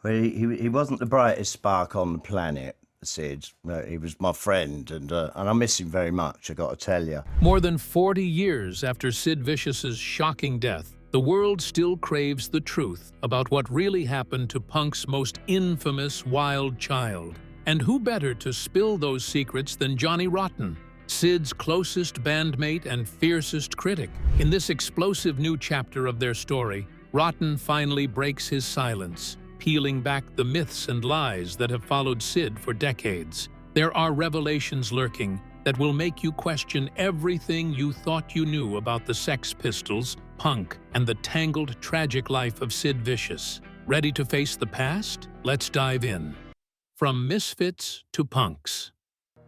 Well, he wasn't the brightest spark on the planet, Sid. He was my friend, and I miss him very much, I got to tell you. More than 40 years after Sid Vicious's shocking death, the world still craves the truth about what really happened to punk's most infamous wild child. And who better to spill those secrets than Johnny Rotten, Sid's closest bandmate and fiercest critic? In this explosive new chapter of their story, Rotten finally breaks his silence, peeling back the myths and lies that have followed Sid for decades. There are revelations lurking that will make you question everything you thought you knew about the Sex Pistols, punk, and the tangled, tragic life of Sid Vicious. Ready to face the past? Let's dive in. From Misfits to punks.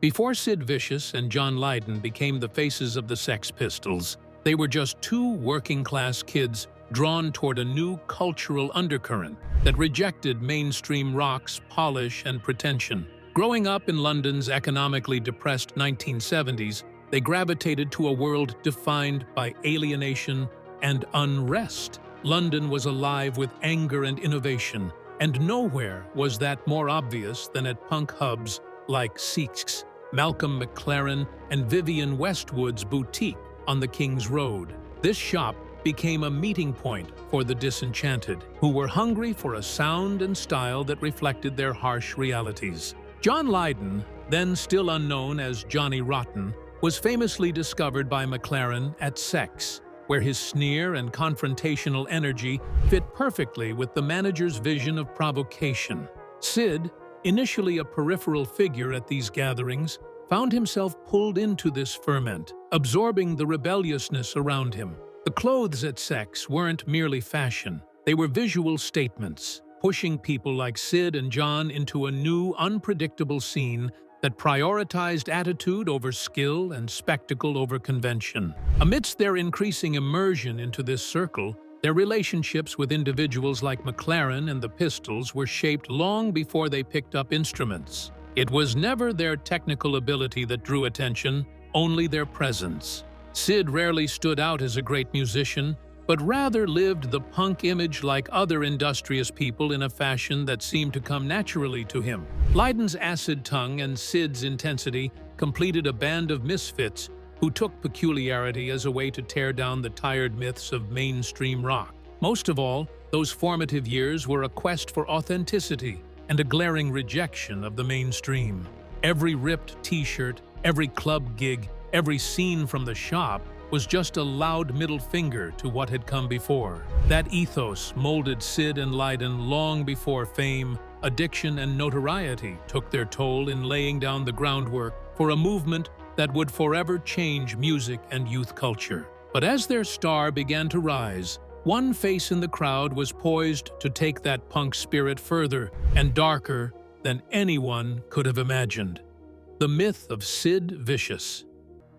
Before Sid Vicious and John Lydon became the faces of the Sex Pistols, they were just two working-class kids drawn toward a new cultural undercurrent that rejected mainstream rock's polish and pretension. Growing up in London's economically depressed 1970s, they gravitated to a world defined by alienation and unrest. London was alive with anger and innovation, and nowhere was that more obvious than at punk hubs like Seek's, Malcolm McLaren, and Vivienne Westwood's boutique on the King's Road. This shop became a meeting point for the disenchanted, who were hungry for a sound and style that reflected their harsh realities. John Lydon, then still unknown as Johnny Rotten, was famously discovered by McLaren at Sex, where his sneer and confrontational energy fit perfectly with the manager's vision of provocation. Sid, initially a peripheral figure at these gatherings, found himself pulled into this ferment, absorbing the rebelliousness around him. The clothes at Sex weren't merely fashion, they were visual statements, pushing people like Sid and John into a new, unpredictable scene that prioritized attitude over skill and spectacle over convention. Amidst their increasing immersion into this circle, their relationships with individuals like McLaren and the Pistols were shaped long before they picked up instruments. It was never their technical ability that drew attention, only their presence. Sid rarely stood out as a great musician, but rather lived the punk image like other industrious people in a fashion that seemed to come naturally to him. Lydon's acid tongue and Sid's intensity completed a band of misfits who took peculiarity as a way to tear down the tired myths of mainstream rock. Most of all, those formative years were a quest for authenticity and a glaring rejection of the mainstream. Every ripped t-shirt, every club gig, every scene from the shop was just a loud middle finger to what had come before. That ethos molded Sid and Lydon long before fame, addiction, and notoriety took their toll in laying down the groundwork for a movement that would forever change music and youth culture. But as their star began to rise, one face in the crowd was poised to take that punk spirit further and darker than anyone could have imagined. The myth of Sid Vicious.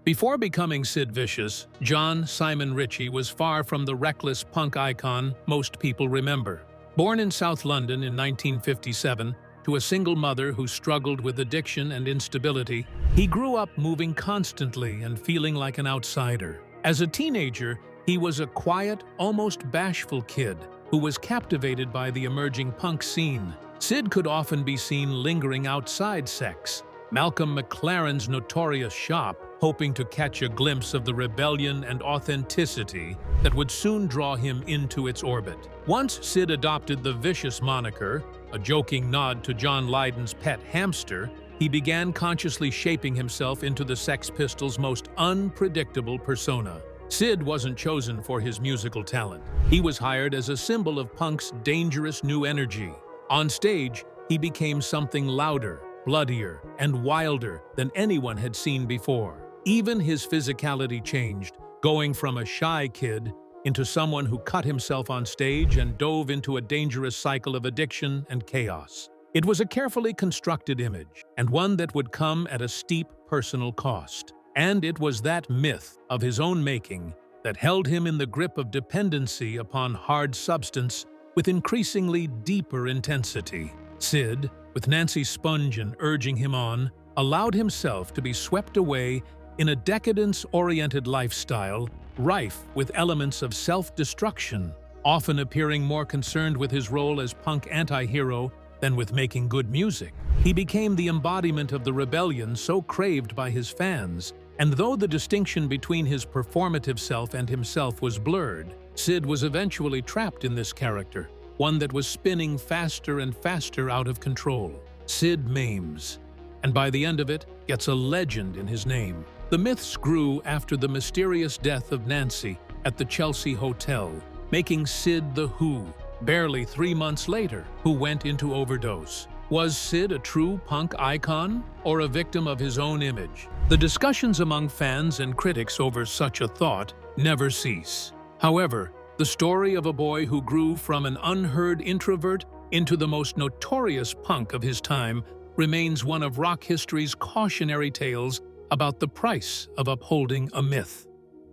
Before becoming Sid Vicious, John Simon Ritchie was far from the reckless punk icon most people remember. Born in South London in 1957 to a single mother who struggled with addiction and instability, he grew up moving constantly and feeling like an outsider. As a teenager, he was a quiet, almost bashful kid who was captivated by the emerging punk scene. Sid could often be seen lingering outside Sex, Malcolm McLaren's notorious shop, hoping to catch a glimpse of the rebellion and authenticity that would soon draw him into its orbit. Once Sid adopted the Vicious moniker, a joking nod to John Lydon's pet hamster, he began consciously shaping himself into the Sex Pistols' most unpredictable persona. Sid wasn't chosen for his musical talent. He was hired as a symbol of punk's dangerous new energy. On stage, he became something louder, bloodier, and wilder than anyone had seen before. Even his physicality changed, going from a shy kid into someone who cut himself on stage and dove into a dangerous cycle of addiction and chaos. It was a carefully constructed image, and one that would come at a steep personal cost. And it was that myth of his own making that held him in the grip of dependency upon hard substance with increasingly deeper intensity. Sid, with Nancy Spungen urging him on, allowed himself to be swept away in a decadence-oriented lifestyle rife with elements of self-destruction. often appearing more concerned with his role as punk anti-hero than with making good music. He became the embodiment of the rebellion so craved by his fans, and though the distinction between his performative self and himself was blurred, Sid was eventually trapped in this character, one that was spinning faster and faster out of control. Sid maims, and by the end of it, gets a legend in his name. The myths grew after the mysterious death of Nancy at the Chelsea Hotel, making Sid the Who, barely 3 months later, who went into overdose. Was Sid a true punk icon or a victim of his own image? The discussions among fans and critics over such a thought never cease. However, the story of a boy who grew from an unheard introvert into the most notorious punk of his time remains one of rock history's cautionary tales about the price of upholding a myth.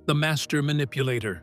The Master Manipulator.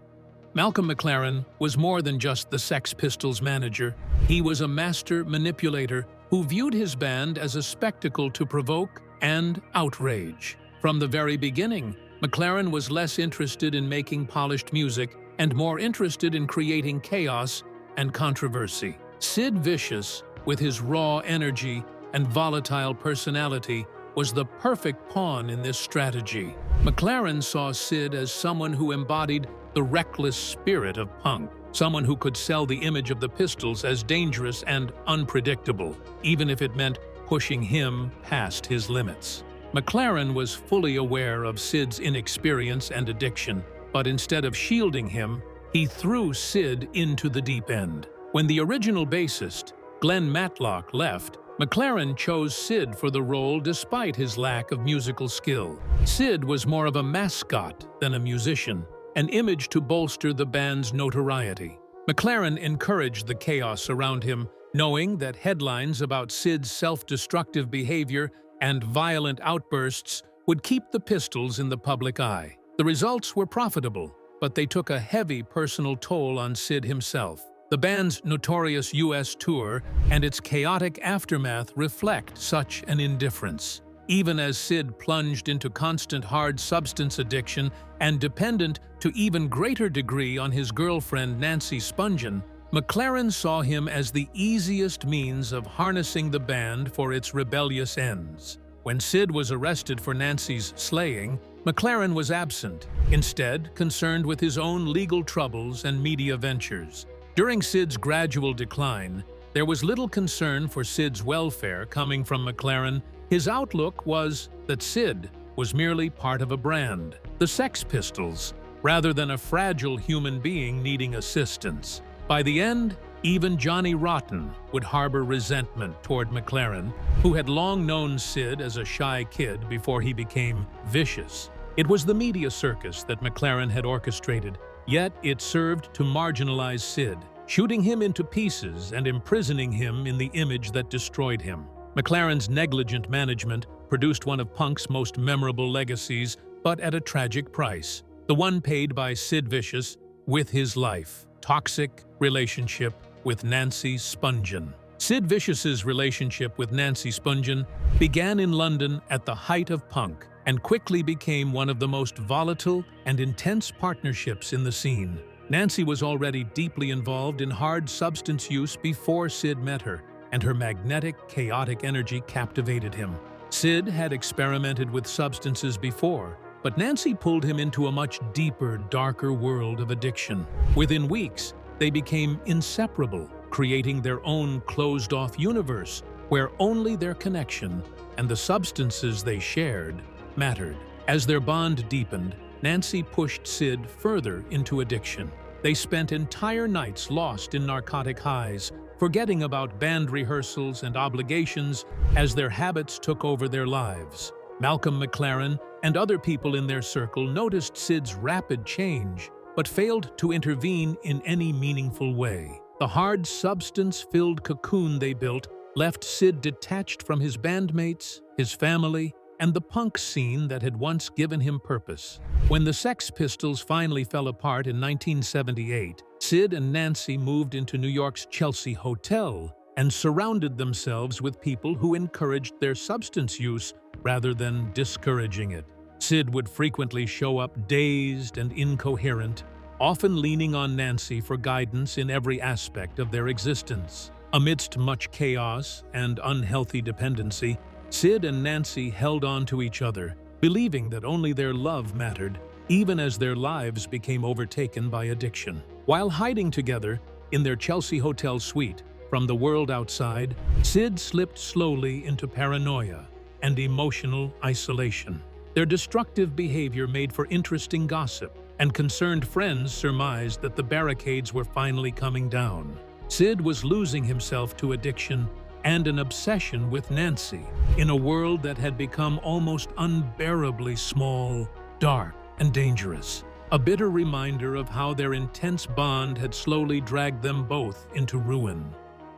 Malcolm McLaren was more than just the Sex Pistols' manager. He was a master manipulator who viewed his band as a spectacle to provoke and outrage. From the very beginning, McLaren was less interested in making polished music and more interested in creating chaos and controversy. Sid Vicious, with his raw energy and volatile personality, was the perfect pawn in this strategy. McLaren saw Sid as someone who embodied the reckless spirit of punk, someone who could sell the image of the Pistols as dangerous and unpredictable, even if it meant pushing him past his limits. McLaren was fully aware of Sid's inexperience and addiction, but instead of shielding him, he threw Sid into the deep end. When the original bassist, Glenn Matlock, left, McLaren chose Sid for the role despite his lack of musical skill. Sid was more of a mascot than a musician, an image to bolster the band's notoriety. McLaren encouraged the chaos around him, knowing that headlines about Sid's self-destructive behavior and violent outbursts would keep the Pistols in the public eye. The results were profitable, but they took a heavy personal toll on Sid himself. The band's notorious U.S. tour and its chaotic aftermath reflect such an indifference. Even as Sid plunged into constant hard substance addiction and dependent to even greater degree on his girlfriend Nancy Spungen, McLaren saw him as the easiest means of harnessing the band for its rebellious ends. When Sid was arrested for Nancy's slaying, McLaren was absent, instead concerned with his own legal troubles and media ventures. During Sid's gradual decline, there was little concern for Sid's welfare coming from McLaren. His outlook was that Sid was merely part of a brand, the Sex Pistols, rather than a fragile human being needing assistance. By the end, even Johnny Rotten would harbor resentment toward McLaren, who had long known Sid as a shy kid before he became vicious. It was the media circus that McLaren had orchestrated, yet it served to marginalize Sid, shooting him into pieces and imprisoning him in the image that destroyed him. McLaren's negligent management produced one of punk's most memorable legacies, but at a tragic price. The one paid by Sid Vicious with his life. Toxic relationship with Nancy Spungen. Sid Vicious's relationship with Nancy Spungen began in London at the height of punk and quickly became one of the most volatile and intense partnerships in the scene. Nancy was already deeply involved in hard substance use before Sid met her, and her magnetic, chaotic energy captivated him. Sid had experimented with substances before, but Nancy pulled him into a much deeper, darker world of addiction. Within weeks, they became inseparable, creating their own closed-off universe where only their connection and the substances they shared mattered. As their bond deepened, Nancy pushed Sid further into addiction. They spent entire nights lost in narcotic highs, forgetting about band rehearsals and obligations as their habits took over their lives. Malcolm McLaren and other people in their circle noticed Sid's rapid change, but failed to intervene in any meaningful way. The hard substance-filled cocoon they built left Sid detached from his bandmates, his family, and the punk scene that had once given him purpose. When the Sex Pistols finally fell apart in 1978, Sid and Nancy moved into New York's Chelsea Hotel and surrounded themselves with people who encouraged their substance use rather than discouraging it. Sid would frequently show up dazed and incoherent, often leaning on Nancy for guidance in every aspect of their existence. Amidst much chaos and unhealthy dependency, Sid and Nancy held on to each other, believing that only their love mattered, even as their lives became overtaken by addiction. While hiding together in their Chelsea hotel suite from the world outside, Sid slipped slowly into paranoia and emotional isolation. Their destructive behavior made for interesting gossip, and concerned friends surmised that the barricades were finally coming down. Sid was losing himself to addiction and an obsession with Nancy in a world that had become almost unbearably small, dark, and dangerous. A bitter reminder of how their intense bond had slowly dragged them both into ruin.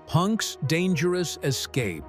Punk's dangerous escape.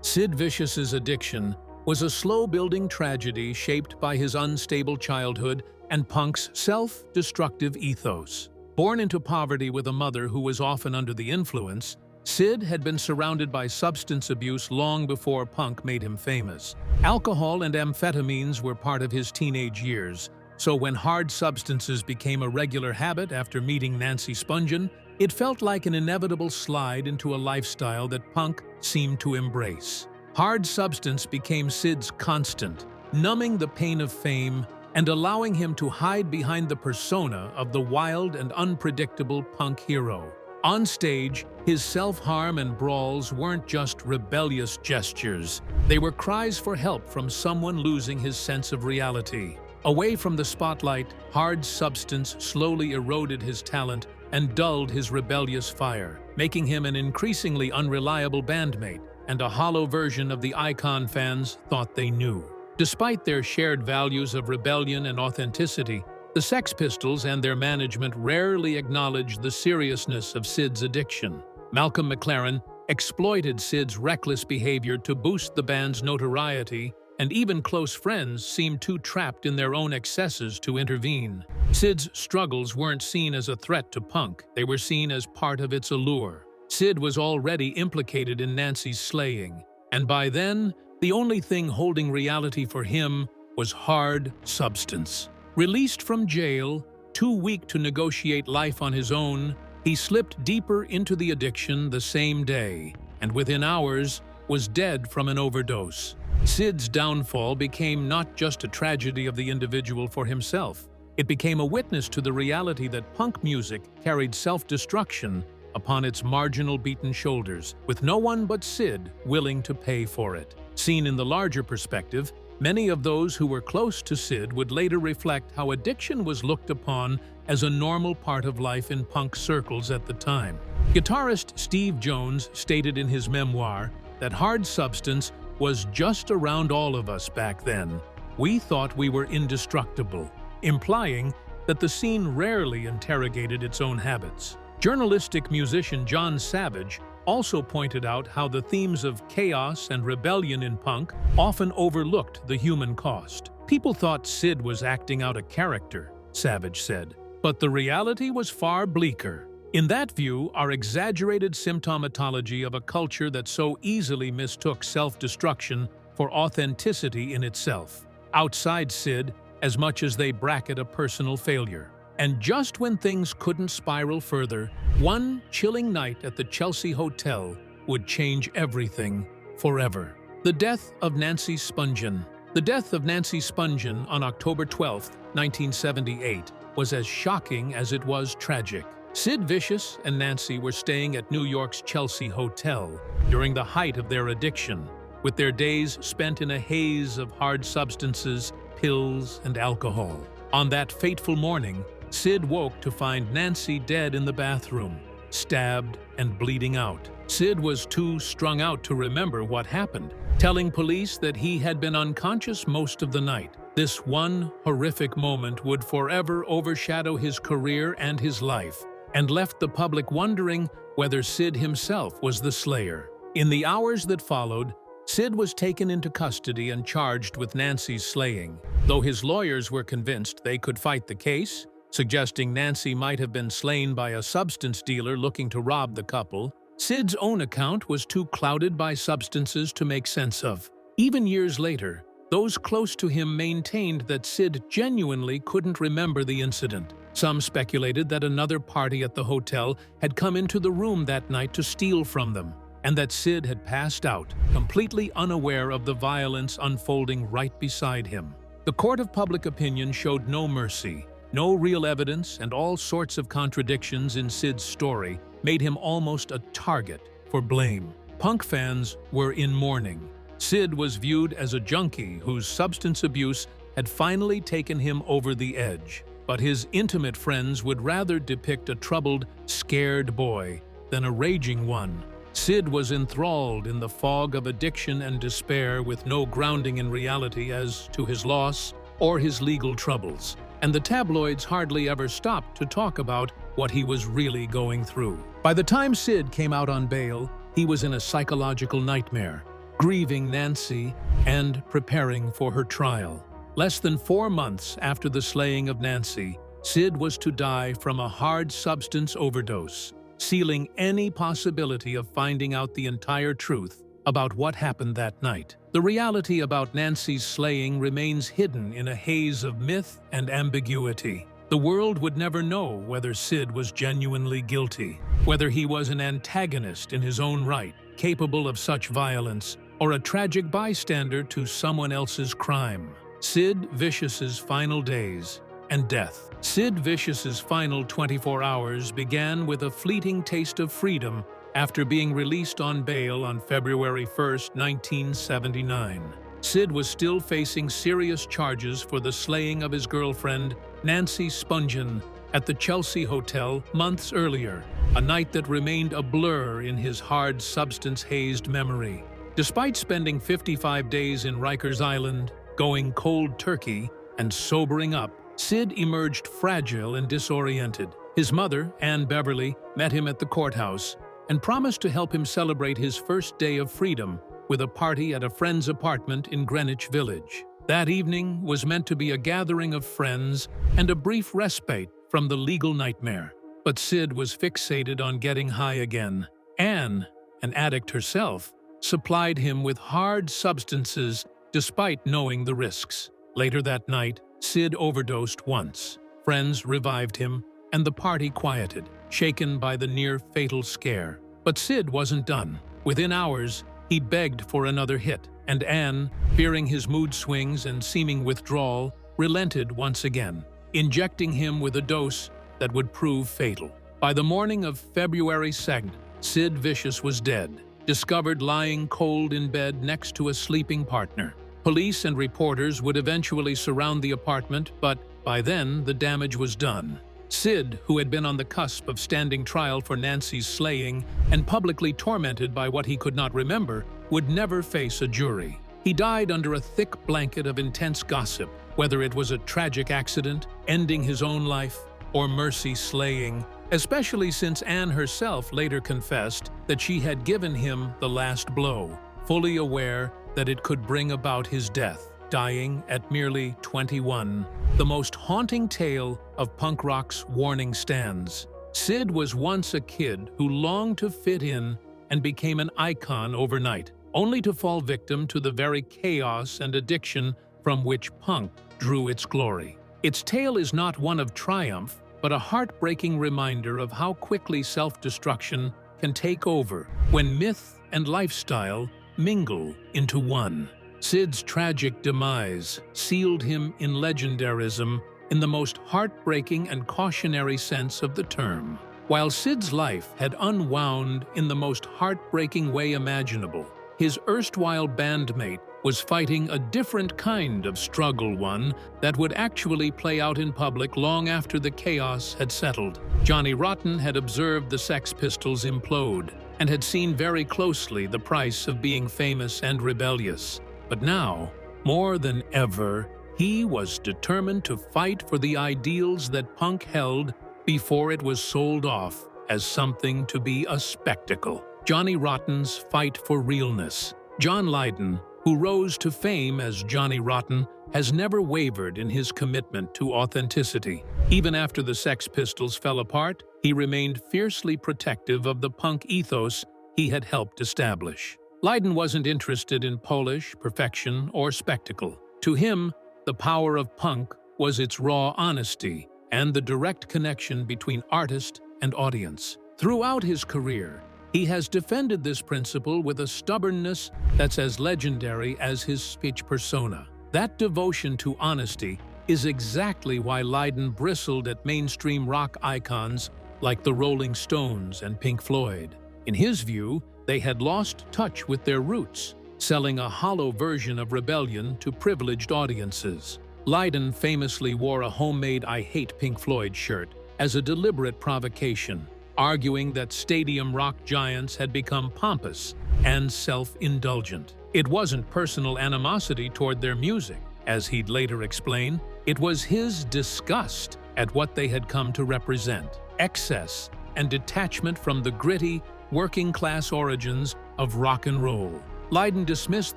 Sid Vicious's addiction was a slow-building tragedy shaped by his unstable childhood and Punk's self-destructive ethos. Born into poverty with a mother who was often under the influence, Sid had been surrounded by substance abuse long before Punk made him famous. Alcohol and amphetamines were part of his teenage years, so when hard substances became a regular habit after meeting Nancy Spungen, it felt like an inevitable slide into a lifestyle that Punk seemed to embrace. Hard substance became Sid's constant, numbing the pain of fame and allowing him to hide behind the persona of the wild and unpredictable punk hero. On stage, his self-harm and brawls weren't just rebellious gestures. They were cries for help from someone losing his sense of reality. Away from the spotlight, hard substance slowly eroded his talent and dulled his rebellious fire, making him an increasingly unreliable bandmate and a hollow version of the icon fans thought they knew. Despite their shared values of rebellion and authenticity, the Sex Pistols and their management rarely acknowledged the seriousness of Sid's addiction. Malcolm McLaren exploited Sid's reckless behavior to boost the band's notoriety, and even close friends seemed too trapped in their own excesses to intervene. Sid's struggles weren't seen as a threat to Punk, they were seen as part of its allure. Sid was already implicated in Nancy's slaying, and by then, the only thing holding reality for him was hard substance. Released from jail, too weak to negotiate life on his own, he slipped deeper into the addiction the same day, and within hours was dead from an overdose. Sid's downfall became not just a tragedy of the individual for himself, it became a witness to the reality that punk music carried self-destruction upon its marginal beaten shoulders, with no one but Sid willing to pay for it. Seen in the larger perspective, many of those who were close to Sid would later reflect how addiction was looked upon as a normal part of life in punk circles at the time. Guitarist Steve Jones stated in his memoir that hard substance was just around all of us back then. We thought we were indestructible, implying that the scene rarely interrogated its own habits. Journalistic musician John Savage also pointed out how the themes of chaos and rebellion in punk often overlooked the human cost. People thought Sid was acting out a character, Savage said, but the reality was far bleaker. In that view, our exaggerated symptomatology of a culture that so easily mistook self-destruction for authenticity in itself. Outside Sid, as much as they bracket a personal failure. And just when things couldn't spiral further, one chilling night at the Chelsea Hotel would change everything forever. The death of Nancy Spungen. The death of Nancy Spungen on October 12, 1978, was as shocking as it was tragic. Sid Vicious and Nancy were staying at New York's Chelsea Hotel during the height of their addiction, with their days spent in a haze of hard substances, pills, and alcohol. On that fateful morning, Sid woke to find Nancy dead in the bathroom, stabbed and bleeding out. Sid was too strung out to remember what happened, telling police that he had been unconscious most of the night. This one horrific moment would forever overshadow his career and his life, and left the public wondering whether Sid himself was the slayer. In the hours that followed, Sid was taken into custody and charged with Nancy's slaying. Though his lawyers were convinced they could fight the case, suggesting Nancy might have been slain by a substance dealer looking to rob the couple, Sid's own account was too clouded by substances to make sense of. Even years later, those close to him maintained that Sid genuinely couldn't remember the incident. Some speculated that another party at the hotel had come into the room that night to steal from them, and that Sid had passed out, completely unaware of the violence unfolding right beside him. The court of public opinion showed no mercy. No real evidence and all sorts of contradictions in Sid's story made him almost a target for blame. Punk fans were in mourning. Sid was viewed as a junkie whose substance abuse had finally taken him over the edge. But his intimate friends would rather depict a troubled, scared boy than a raging one. Sid was enthralled in the fog of addiction and despair with no grounding in reality as to his loss or his legal troubles. And the tabloids hardly ever stopped to talk about what he was really going through. By the time Sid came out on bail, he was in a psychological nightmare, grieving Nancy and preparing for her trial. Less than 4 months after the slaying of Nancy, Sid was to die from a hard substance overdose, sealing any possibility of finding out the entire truth about what happened that night. The reality about Nancy's slaying remains hidden in a haze of myth and ambiguity. The world would never know whether Sid was genuinely guilty, whether he was an antagonist in his own right, capable of such violence, or a tragic bystander to someone else's crime. Sid Vicious's final days and death. Sid Vicious's final 24 hours began with a fleeting taste of freedom after being released on bail on February 1, 1979. Sid was still facing serious charges for the slaying of his girlfriend, Nancy Spungen, at the Chelsea Hotel months earlier, a night that remained a blur in his hard substance-hazed memory. Despite spending 55 days in Rikers Island, going cold turkey, and sobering up, Sid emerged fragile and disoriented. His mother, Ann Beverly, met him at the courthouse and promised to help him celebrate his first day of freedom with a party at a friend's apartment in Greenwich Village. That evening was meant to be a gathering of friends and a brief respite from the legal nightmare. But Sid was fixated on getting high again. Ann, an addict herself, supplied him with hard substances despite knowing the risks. Later that night, Sid overdosed once. Friends revived him, and the party quieted, shaken by the near-fatal scare. But Sid wasn't done. Within hours, he begged for another hit, and Ann, fearing his mood swings and seeming withdrawal, relented once again, injecting him with a dose that would prove fatal. By the morning of February 2nd, Sid Vicious was dead, discovered lying cold in bed next to a sleeping partner. Police and reporters would eventually surround the apartment, but by then the damage was done. Sid, who had been on the cusp of standing trial for Nancy's slaying and publicly tormented by what he could not remember, would never face a jury. He died under a thick blanket of intense gossip, whether it was a tragic accident, ending his own life, or mercy slaying, especially since Ann herself later confessed that she had given him the last blow, fully aware that it could bring about his death, dying at merely 21. The most haunting tale of punk rock's warning stands. Sid was once a kid who longed to fit in and became an icon overnight, only to fall victim to the very chaos and addiction from which punk drew its glory. Its tale is not one of triumph, but a heartbreaking reminder of how quickly self-destruction can take over when myth and lifestyle mingle into one. Sid's tragic demise sealed him in legendarism in the most heartbreaking and cautionary sense of the term. While Sid's life had unwound in the most heartbreaking way imaginable, his erstwhile bandmate was fighting a different kind of struggle, one that would actually play out in public long after the chaos had settled. Johnny Rotten had observed the Sex Pistols implode and had seen very closely the price of being famous and rebellious. But now, more than ever, he was determined to fight for the ideals that punk held before it was sold off as something to be a spectacle. Johnny Rotten's fight for realness. John Lydon, who rose to fame as Johnny Rotten, has never wavered in his commitment to authenticity. Even after the Sex Pistols fell apart, he remained fiercely protective of the punk ethos he had helped establish. Lydon wasn't interested in polish, perfection, or spectacle. To him, the power of punk was its raw honesty and the direct connection between artist and audience. Throughout his career, he has defended this principle with a stubbornness that's as legendary as his speech persona. That devotion to honesty is exactly why Lydon bristled at mainstream rock icons like the Rolling Stones and Pink Floyd. In his view, they had lost touch with their roots, selling a hollow version of rebellion to privileged audiences. Lydon famously wore a homemade "I Hate Pink Floyd" shirt as a deliberate provocation, arguing that stadium rock giants had become pompous and self-indulgent. It wasn't personal animosity toward their music, as he'd later explain. It was his disgust at what they had come to represent, excess and detachment from the gritty, working-class origins of rock and roll. Lydon dismissed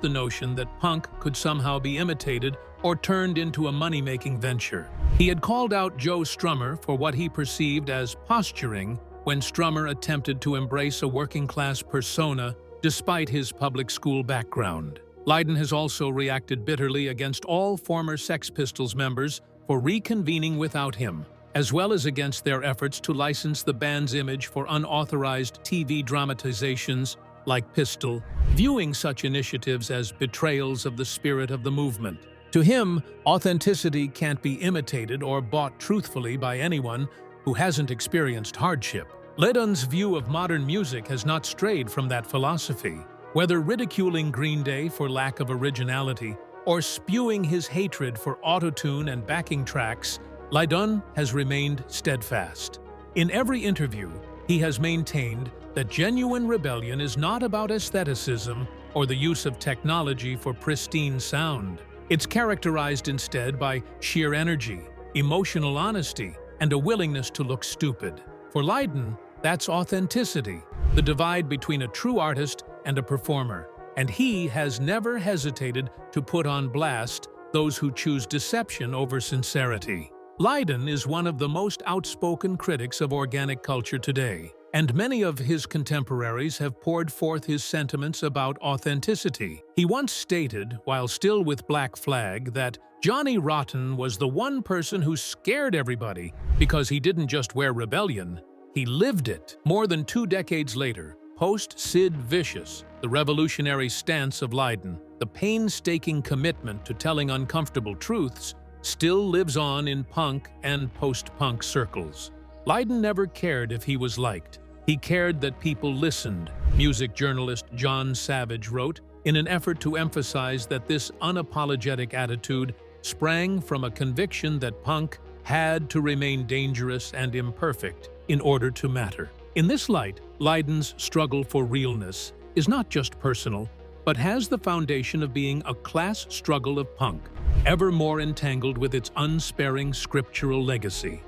the notion that punk could somehow be imitated or turned into a money-making venture. He had called out Joe Strummer for what he perceived as posturing when Strummer attempted to embrace a working-class persona despite his public school background. Lydon has also reacted bitterly against all former Sex Pistols members for reconvening without him, as well as against their efforts to license the band's image for unauthorized TV dramatizations like Pistol, viewing such initiatives as betrayals of the spirit of the movement. To him, authenticity can't be imitated or bought truthfully by anyone who hasn't experienced hardship. Lydon's view of modern music has not strayed from that philosophy. Whether ridiculing Green Day for lack of originality or spewing his hatred for autotune and backing tracks, Lydon has remained steadfast. In every interview, he has maintained that genuine rebellion is not about aestheticism or the use of technology for pristine sound. It's characterized instead by sheer energy, emotional honesty, and a willingness to look stupid. For Lydon, that's authenticity, the divide between a true artist and a performer, and he has never hesitated to put on blast those who choose deception over sincerity. Lydon is one of the most outspoken critics of organic culture today, and many of his contemporaries have poured forth his sentiments about authenticity. He once stated, while still with Black Flag, that Johnny Rotten was the one person who scared everybody because he didn't just wear rebellion, he lived it. More than 2 decades later, post-Sid Vicious, the revolutionary stance of Lydon, the painstaking commitment to telling uncomfortable truths, still lives on in punk and post-punk circles. Lydon never cared if he was liked. He cared that people listened, music journalist John Savage wrote, in an effort to emphasize that this unapologetic attitude sprang from a conviction that punk had to remain dangerous and imperfect in order to matter. In this light, Lydon's struggle for realness is not just personal, but has the foundation of being a class struggle of punk, ever more entangled with its unsparing scriptural legacy.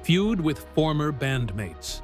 Feud with former bandmates.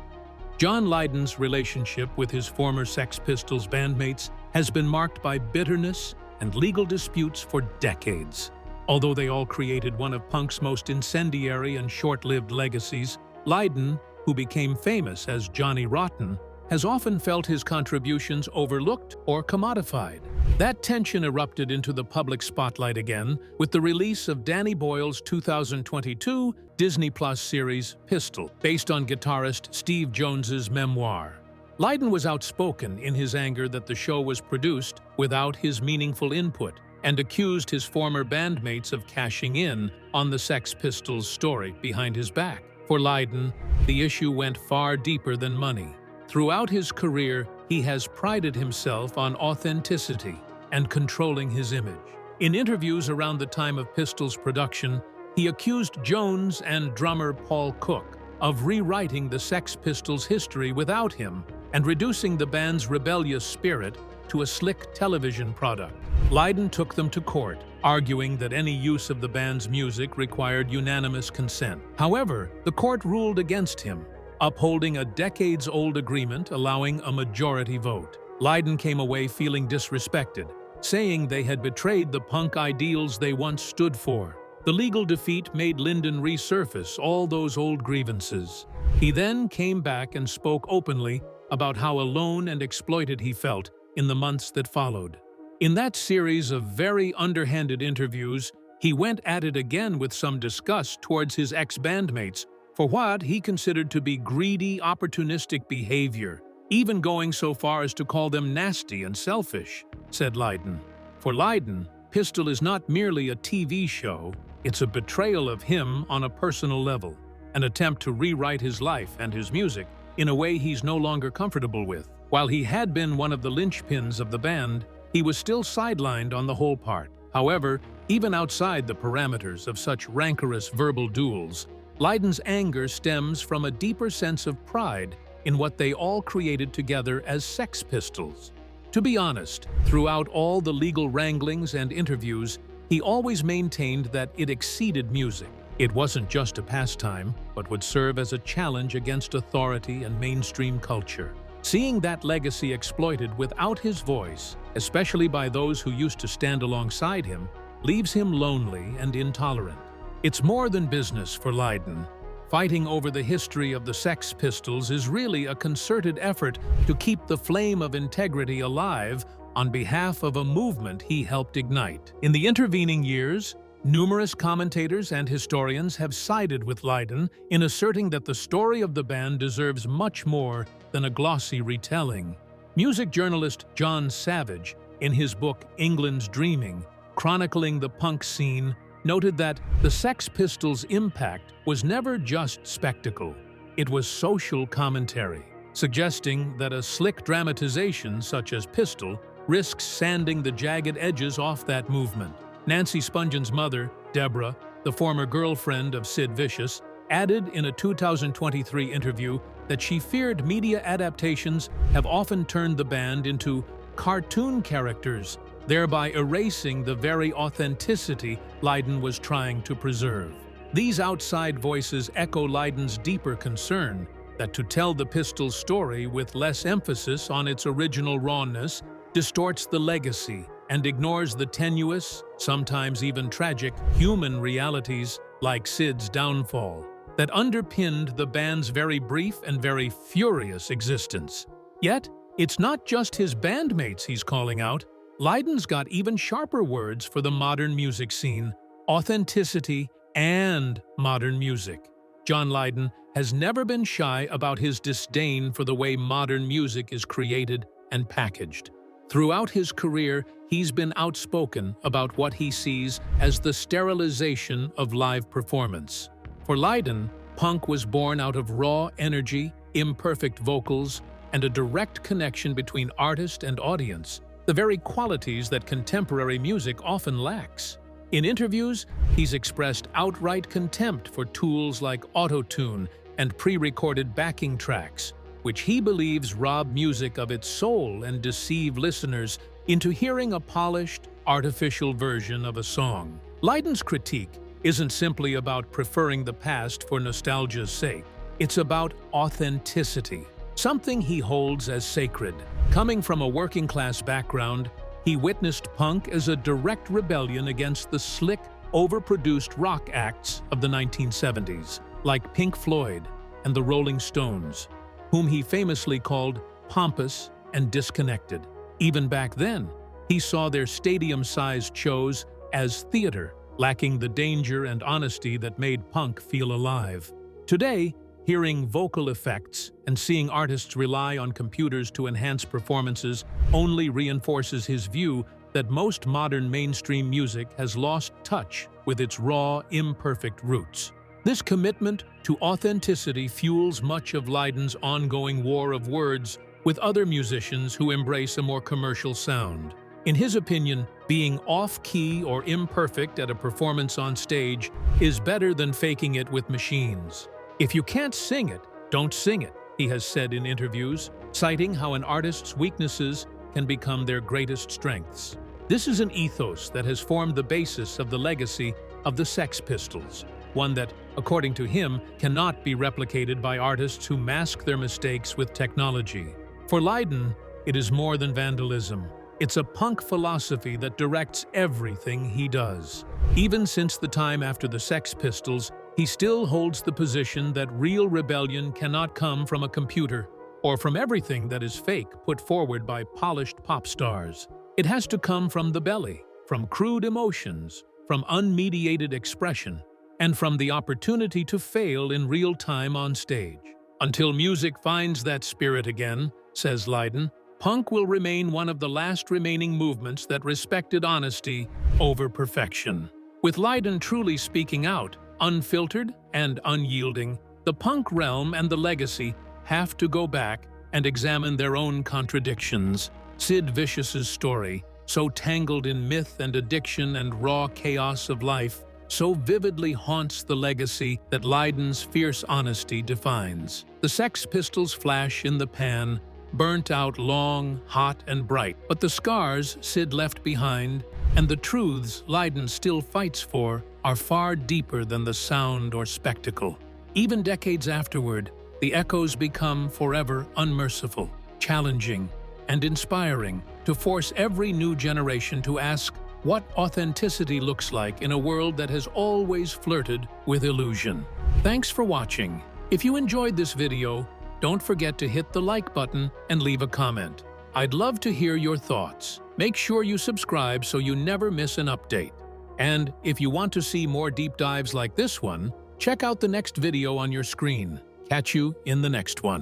John Lydon's relationship with his former Sex Pistols bandmates has been marked by bitterness and legal disputes for decades. Although they all created one of punk's most incendiary and short-lived legacies, Lydon, who became famous as Johnny Rotten, has often felt his contributions overlooked or commodified. That tension erupted into the public spotlight again with the release of Danny Boyle's 2022 Disney Plus series Pistol, based on guitarist Steve Jones's memoir. Lydon was outspoken in his anger that the show was produced without his meaningful input and accused his former bandmates of cashing in on the Sex Pistols' story behind his back. For Lydon, the issue went far deeper than money. Throughout his career, he has prided himself on authenticity and controlling his image. In interviews around the time of Pistol's production, he accused Jones and drummer Paul Cook of rewriting the Sex Pistols' history without him and reducing the band's rebellious spirit to a slick television product. Lydon took them to court, arguing that any use of the band's music required unanimous consent. However, the court ruled against him, upholding a decades-old agreement allowing a majority vote. Lydon came away feeling disrespected, saying they had betrayed the punk ideals they once stood for. The legal defeat made Lydon resurface all those old grievances. He then came back and spoke openly about how alone and exploited he felt in the months that followed. In that series of very underhanded interviews, He went at it again with some disgust towards his ex-bandmates for what he considered to be greedy, opportunistic behavior, even going so far as to call them nasty and selfish, said Lydon. For Lydon, Pistol is not merely a TV show, it's a betrayal of him on a personal level, an attempt to rewrite his life and his music in a way he's no longer comfortable with. While he had been one of the linchpins of the band, he was still sidelined on the whole part. However, even outside the parameters of such rancorous verbal duels, Lydon's anger stems from a deeper sense of pride in what they all created together as Sex Pistols. To be honest, throughout all the legal wranglings and interviews, he always maintained that it exceeded music. It wasn't just a pastime, but would serve as a challenge against authority and mainstream culture. Seeing that legacy exploited without his voice, especially by those who used to stand alongside him, leaves him lonely and intolerant. It's more than business for Lydon. Fighting over the history of the Sex Pistols is really a concerted effort to keep the flame of integrity alive on behalf of a movement he helped ignite. In the intervening years, numerous commentators and historians have sided with Lydon in asserting that the story of the band deserves much more than a glossy retelling. Music journalist John Savage, in his book England's Dreaming, chronicling the punk scene, noted that the Sex Pistols' impact was never just spectacle, it was social commentary, suggesting that a slick dramatization such as Pistol risks sanding the jagged edges off that movement. Nancy Spungen mother, Deborah, the former girlfriend of Sid Vicious, added in a 2023 interview that she feared media adaptations have often turned the band into cartoon characters, thereby erasing the very authenticity Lydon was trying to preserve. These outside voices echo Lydon's deeper concern that to tell the Pistols' story with less emphasis on its original rawness distorts the legacy and ignores the tenuous, sometimes even tragic, human realities like Sid's downfall that underpinned the band's very brief and very furious existence. Yet, it's not just his bandmates he's calling out. Lydon's got even sharper words for the modern music scene: authenticity and modern music. John Lydon has never been shy about his disdain for the way modern music is created and packaged. Throughout his career, he's been outspoken about what he sees as the sterilization of live performance. For Lydon, punk was born out of raw energy, imperfect vocals, and a direct connection between artist and audience, the very qualities that contemporary music often lacks. In interviews, he's expressed outright contempt for tools like auto-tune and pre-recorded backing tracks, which he believes rob music of its soul and deceive listeners into hearing a polished, artificial version of a song. Lydon's critique isn't simply about preferring the past for nostalgia's sake. It's about authenticity, something he holds as sacred. Coming from a working-class background, he witnessed punk as a direct rebellion against the slick, overproduced rock acts of the 1970s, like Pink Floyd and the Rolling Stones, whom he famously called pompous and disconnected. Even back then, he saw their stadium-sized shows as theater, lacking the danger and honesty that made punk feel alive. Today, hearing vocal effects and seeing artists rely on computers to enhance performances only reinforces his view that most modern mainstream music has lost touch with its raw, imperfect roots. This commitment to authenticity fuels much of Lydon's ongoing war of words with other musicians who embrace a more commercial sound. In his opinion, being off-key or imperfect at a performance on stage is better than faking it with machines. "If you can't sing it, don't sing it," he has said in interviews, citing how an artist's weaknesses can become their greatest strengths. This is an ethos that has formed the basis of the legacy of the Sex Pistols, one that, according to him, cannot be replicated by artists who mask their mistakes with technology. For Lydon, it is more than vandalism. It's a punk philosophy that directs everything he does. Even since the time after the Sex Pistols, he still holds the position that real rebellion cannot come from a computer or from everything that is fake put forward by polished pop stars. It has to come from the belly, from crude emotions, from unmediated expression, and from the opportunity to fail in real time on stage. Until music finds that spirit again, says Lydon, punk will remain one of the last remaining movements that respected honesty over perfection. With Lydon truly speaking out, unfiltered and unyielding, the punk realm and the legacy have to go back and examine their own contradictions. Sid Vicious's story, so tangled in myth and addiction and raw chaos of life, so vividly haunts the legacy that Lydon's fierce honesty defines. The Sex Pistols flash in the pan, burnt out long, hot, and bright, but the scars Sid left behind and the truths Lydon still fights for are far deeper than the sound or spectacle. Even decades afterward, the echoes become forever unmerciful, challenging, and inspiring to force every new generation to ask what authenticity looks like in a world that has always flirted with illusion. Thanks for watching. If you enjoyed this video, don't forget to hit the like button and leave a comment. I'd love to hear your thoughts. Make sure you subscribe so you never miss an update. And if you want to see more deep dives like this one, check out the next video on your screen. Catch you in the next one.